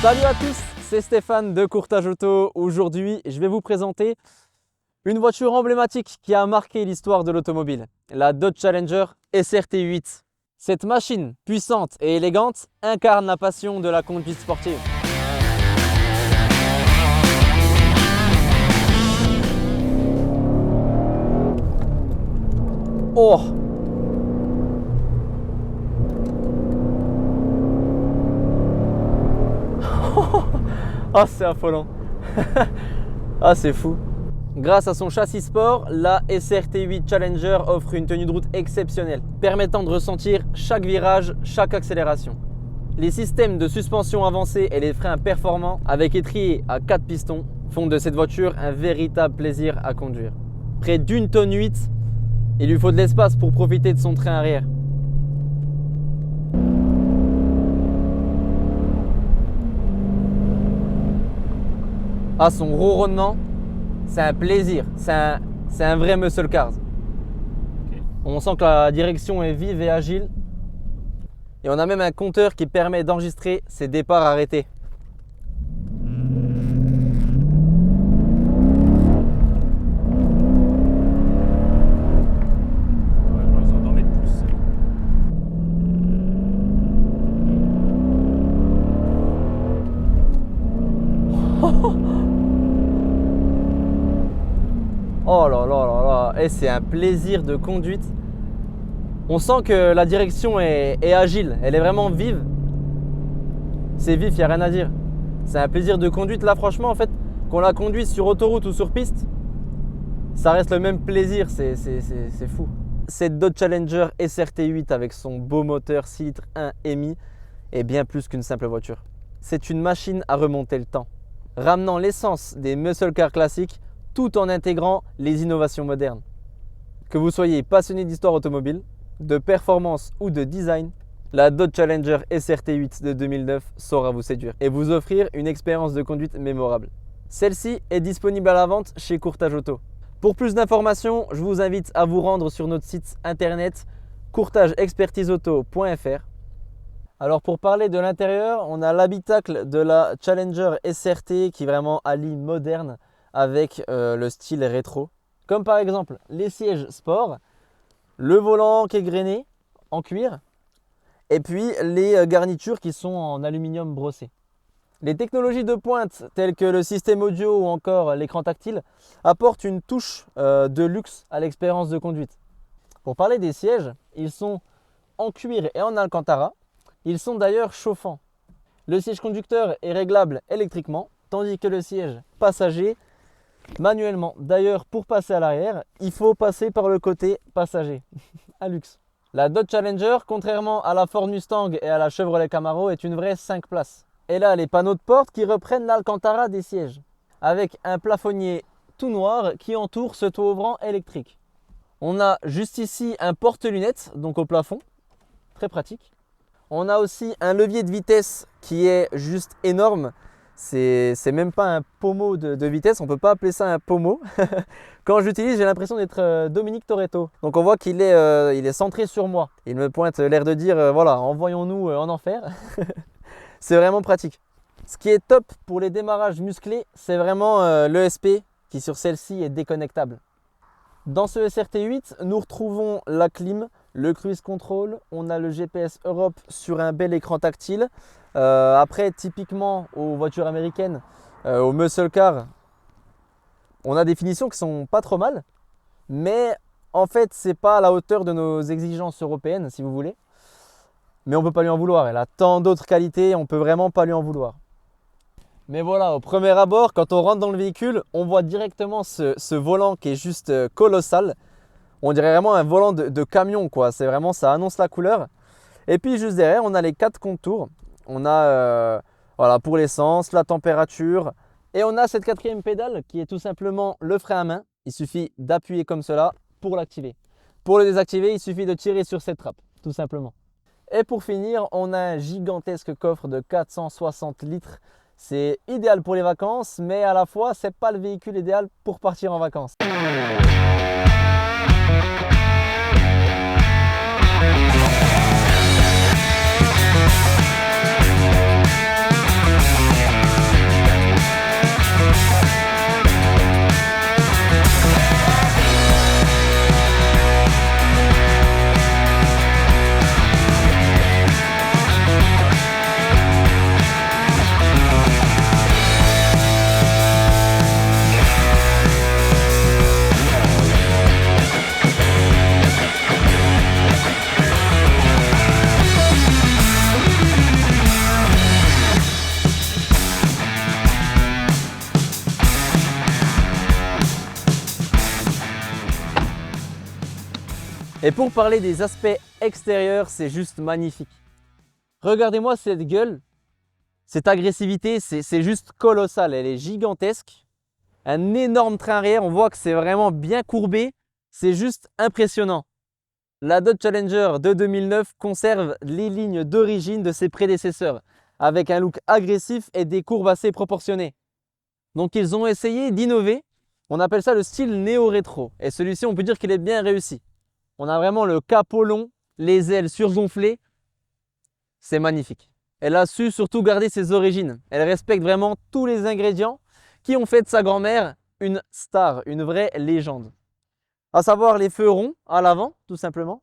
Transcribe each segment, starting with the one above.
Salut à tous, c'est Stéphane de Courtage Auto. Aujourd'hui, je vais vous présenter une voiture emblématique qui a marqué l'histoire de l'automobile, la Dodge Challenger SRT8. Cette machine puissante et élégante incarne la passion de la conduite sportive. Oh! Ah, c'est affolant. Ah, c'est fou. Grâce à son châssis sport, la SRT8 Challenger offre une tenue de route exceptionnelle, permettant de ressentir chaque virage, chaque accélération. Les systèmes de suspension avancés et les freins performants avec étrier à 4 pistons font de cette voiture un véritable plaisir à conduire. Près d'1,8 tonne, il lui faut de l'espace pour profiter de son train arrière. Ah, son ronronnement, c'est un plaisir, c'est un vrai muscle cars. Okay. On sent que la direction est vive et agile. Et on a même un compteur qui permet d'enregistrer ses départs arrêtés. Oh là là là là, et c'est un plaisir de conduite. On sent que la direction est agile, elle est vraiment vive. C'est vif, il n'y a rien à dire. C'est un plaisir de conduite. Là, franchement, en fait, qu'on la conduise sur autoroute ou sur piste, ça reste le même plaisir, c'est fou. Cette Dodge Challenger SRT8 avec son beau moteur 6 litres 1,5 est bien plus qu'une simple voiture. C'est une machine à remonter le temps, ramenant l'essence des muscle cars classiques tout en intégrant les innovations modernes. Que vous soyez passionné d'histoire automobile, de performance ou de design, la Dodge Challenger SRT8 de 2009 saura vous séduire et vous offrir une expérience de conduite mémorable. Celle-ci est disponible à la vente chez Courtage Auto. Pour plus d'informations, je vous invite à vous rendre sur notre site internet courtageexpertiseauto.fr. Alors pour parler de l'intérieur, on a l'habitacle de la Challenger SRT qui vraiment allie moderne avec le style rétro. Comme par exemple les sièges sport, le volant qui est grainé en cuir et puis les garnitures qui sont en aluminium brossé. Les technologies de pointe telles que le système audio ou encore l'écran tactile apportent une touche de luxe à l'expérience de conduite. Pour parler des sièges, ils sont en cuir et en alcantara. Ils sont d'ailleurs chauffants. Le siège conducteur est réglable électriquement, tandis que le siège passager manuellement. D'ailleurs, pour passer à l'arrière, il faut passer par le côté passager. Un luxe. La Dodge Challenger, contrairement à la Ford Mustang et à la Chevrolet Camaro, est une vraie 5 places. Et là, les panneaux de porte qui reprennent l'alcantara des sièges, avec un plafonnier tout noir qui entoure ce toit ouvrant électrique. On a juste ici un porte-lunettes, donc au plafond, très pratique. On a aussi un levier de vitesse qui est juste énorme. C'est même pas un pommeau de vitesse, on ne peut pas appeler ça un pommeau. Quand j'utilise, j'ai l'impression d'être Dominique Toretto. Donc on voit qu'il est centré sur moi. Il me pointe l'air de dire, voilà, envoyons-nous en enfer. C'est vraiment pratique. Ce qui est top pour les démarrages musclés, c'est vraiment l'ESP qui sur celle-ci est déconnectable. Dans ce SRT8, nous retrouvons la clim, le cruise control, on a le GPS Europe sur un bel écran tactile. Après, typiquement aux voitures américaines, aux muscle cars, on a des finitions qui sont pas trop mal, mais en fait, c'est pas à la hauteur de nos exigences européennes, si vous voulez. Mais on peut pas lui en vouloir. Elle a tant d'autres qualités, on peut vraiment pas lui en vouloir. Mais voilà, au premier abord, quand on rentre dans le véhicule, on voit directement ce volant qui est juste colossal. On dirait vraiment un volant de camion, quoi. C'est vraiment, ça annonce la couleur. Et puis juste derrière, on a les 4 contours. On a voilà, pour l'essence, la température. Et on a cette 4e pédale qui est tout simplement le frein à main. Il suffit d'appuyer comme cela pour l'activer. Pour le désactiver, il suffit de tirer sur cette trappe, tout simplement. Et pour finir, on a un gigantesque coffre de 460 litres. C'est idéal pour les vacances, mais à la fois, ce n'est pas le véhicule idéal pour partir en vacances. Et pour parler des aspects extérieurs, c'est juste magnifique. Regardez-moi cette gueule, cette agressivité, c'est juste colossal, elle est gigantesque. Un énorme train arrière, on voit que c'est vraiment bien courbé, c'est juste impressionnant. La Dodge Challenger de 2009 conserve les lignes d'origine de ses prédécesseurs, avec un look agressif et des courbes assez proportionnées. Donc ils ont essayé d'innover, on appelle ça le style néo-rétro, et celui-ci on peut dire qu'il est bien réussi. On a vraiment le capot long, les ailes surgonflées, c'est magnifique. Elle a su surtout garder ses origines, elle respecte vraiment tous les ingrédients qui ont fait de sa grand-mère une star, une vraie légende. À savoir les feux ronds à l'avant, tout simplement,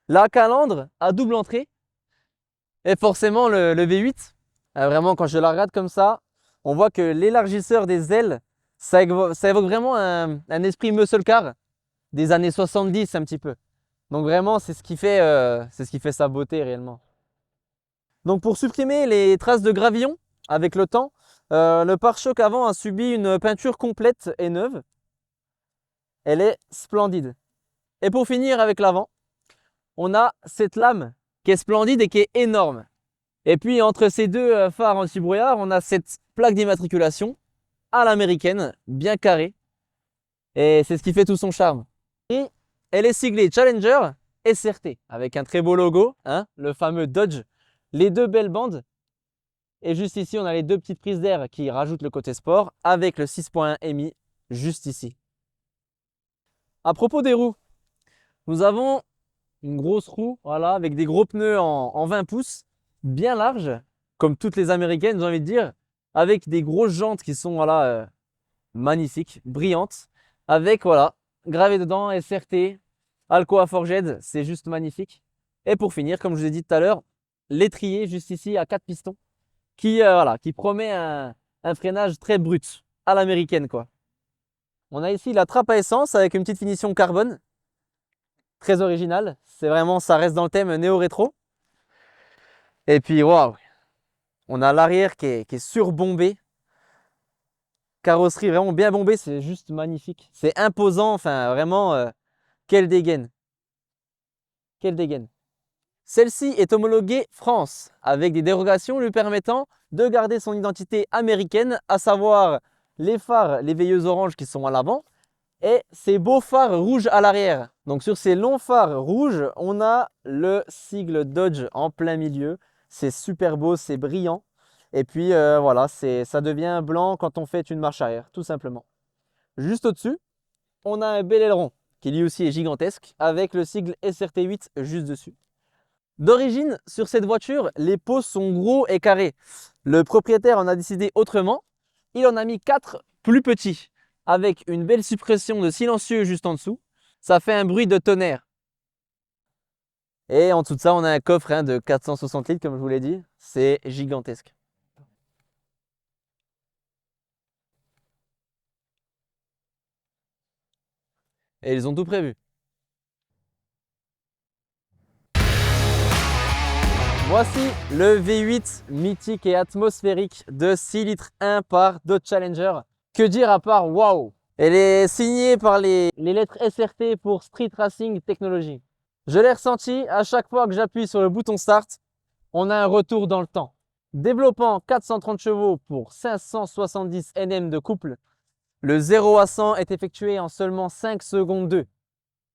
la calandre à double entrée, et forcément le V8. Vraiment, quand je la regarde comme ça, on voit que l'élargisseur des ailes, ça évoque vraiment un esprit muscle car des années 70 un petit peu. Donc vraiment, c'est ce qui fait sa beauté réellement. Donc pour supprimer les traces de gravillon avec le temps, le pare-choc avant a subi une peinture complète et neuve. Elle est splendide. Et pour finir avec l'avant, on a cette lame qui est splendide et qui est énorme. Et puis entre ces deux phares anti-brouillard, on a cette plaque d'immatriculation à l'américaine, bien carrée. Et c'est ce qui fait tout son charme. Et elle est siglée Challenger SRT avec un très beau logo, hein, le fameux Dodge, les deux belles bandes. Et juste ici, on a les deux petites prises d'air qui rajoutent le côté sport avec le 6.1 MI juste ici. À propos des roues, nous avons une grosse roue voilà, avec des gros pneus en 20 pouces, bien larges, comme toutes les américaines, j'ai envie de dire, avec des grosses jantes qui sont voilà, magnifiques, brillantes, avec voilà, gravé dedans SRT, Alcoa Forged, c'est juste magnifique. Et pour finir, comme je vous ai dit tout à l'heure, l'étrier juste ici à 4 pistons voilà, qui promet un freinage très brut à l'américaine quoi. On a ici la trappe à essence avec une petite finition carbone, très originale. C'est vraiment, ça reste dans le thème néo-rétro. Et puis waouh, on a l'arrière qui est surbombé. Carrosserie vraiment bien bombée, c'est juste magnifique. C'est imposant, enfin vraiment, quelle dégaine. Quelle dégaine. Celle-ci est homologuée France, avec des dérogations lui permettant de garder son identité américaine, à savoir les phares, les veilleuses oranges qui sont à l'avant, et ces beaux phares rouges à l'arrière. Donc sur ces longs phares rouges, on a le sigle Dodge en plein milieu. C'est super beau, c'est brillant. Et puis voilà, ça devient blanc quand on fait une marche arrière, tout simplement. Juste au-dessus, on a un bel aileron qui lui aussi est gigantesque avec le sigle SRT8 juste dessus. D'origine, sur cette voiture, les pots sont gros et carrés. Le propriétaire en a décidé autrement. Il en a mis 4 plus petits avec une belle suppression de silencieux juste en dessous. Ça fait un bruit de tonnerre. Et en dessous de ça, on a un coffre de 460 litres, comme je vous l'ai dit. C'est gigantesque. Et ils ont tout prévu. Voici le V8 mythique et atmosphérique de 6 litres 1 par Dodge Challenger. Que dire à part waouh! Elle est signée par les lettres SRT pour Street Racing Technology. Je l'ai ressenti à chaque fois que j'appuie sur le bouton Start, on a un retour dans le temps. Développant 430 chevaux pour 570 Nm de couple, le 0 à 100 est effectué en seulement 5 secondes 2.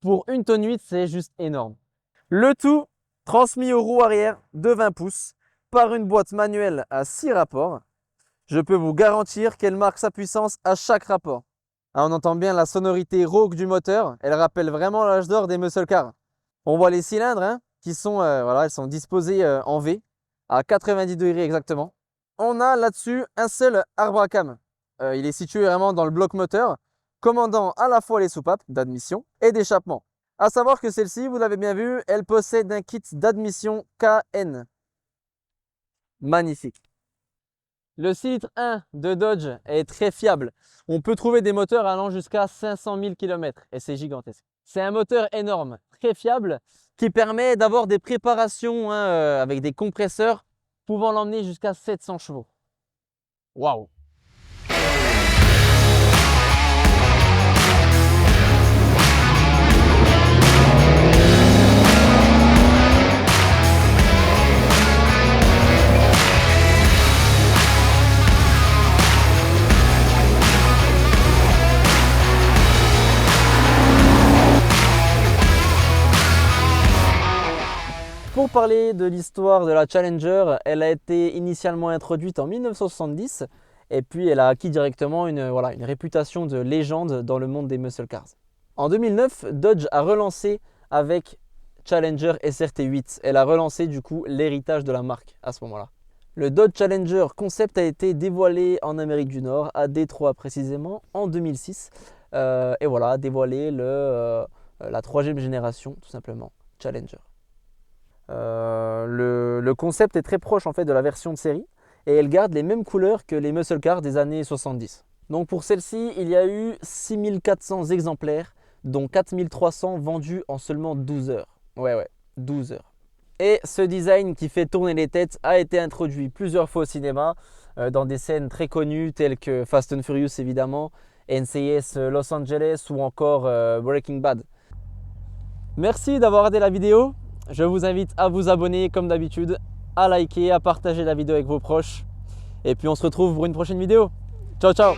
Pour une tonne 8, c'est juste énorme. Le tout transmis aux roues arrière de 20 pouces par une boîte manuelle à 6 rapports. Je peux vous garantir qu'elle marque sa puissance à chaque rapport. On entend bien la sonorité rauque du moteur, elle rappelle vraiment l'âge d'or des muscle cars. On voit les cylindres hein, qui sont, voilà, elles sont disposées en V à 90 degrés exactement. On a là-dessus un seul arbre à cam. Il est situé vraiment dans le bloc moteur, commandant à la fois les soupapes d'admission et d'échappement. À savoir que celle-ci, vous l'avez bien vu, elle possède un kit d'admission KN. Magnifique. Le 6 litres 1 de Dodge est très fiable. On peut trouver des moteurs allant jusqu'à 500 000 km et c'est gigantesque. C'est un moteur énorme, très fiable, qui permet d'avoir des préparations hein, avec des compresseurs pouvant l'emmener jusqu'à 700 chevaux. Waouh! pour parler de l'histoire de la Challenger, elle a été initialement introduite en 1970 et puis elle a acquis directement une réputation de légende dans le monde des muscle cars. En 2009, Dodge a relancé avec Challenger SRT8. Elle a relancé du coup l'héritage de la marque à ce moment-là. Le Dodge Challenger concept a été dévoilé en Amérique du Nord, à Détroit précisément, en 2006. Et voilà, a dévoilé la 3e génération tout simplement, Challenger. Le concept est très proche en fait de la version de série et elle garde les mêmes couleurs que les muscle cars des années 70. Donc pour celle-ci, il y a eu 6400 exemplaires, dont 4300 vendus en seulement 12 heures. Ouais, 12 heures. Et ce design qui fait tourner les têtes a été introduit plusieurs fois au cinéma dans des scènes très connues telles que Fast and Furious évidemment, NCIS Los Angeles ou encore Breaking Bad. Merci d'avoir regardé la vidéo. Je vous invite à vous abonner comme d'habitude, à liker, à partager la vidéo avec vos proches. Et puis on se retrouve pour une prochaine vidéo. Ciao, ciao!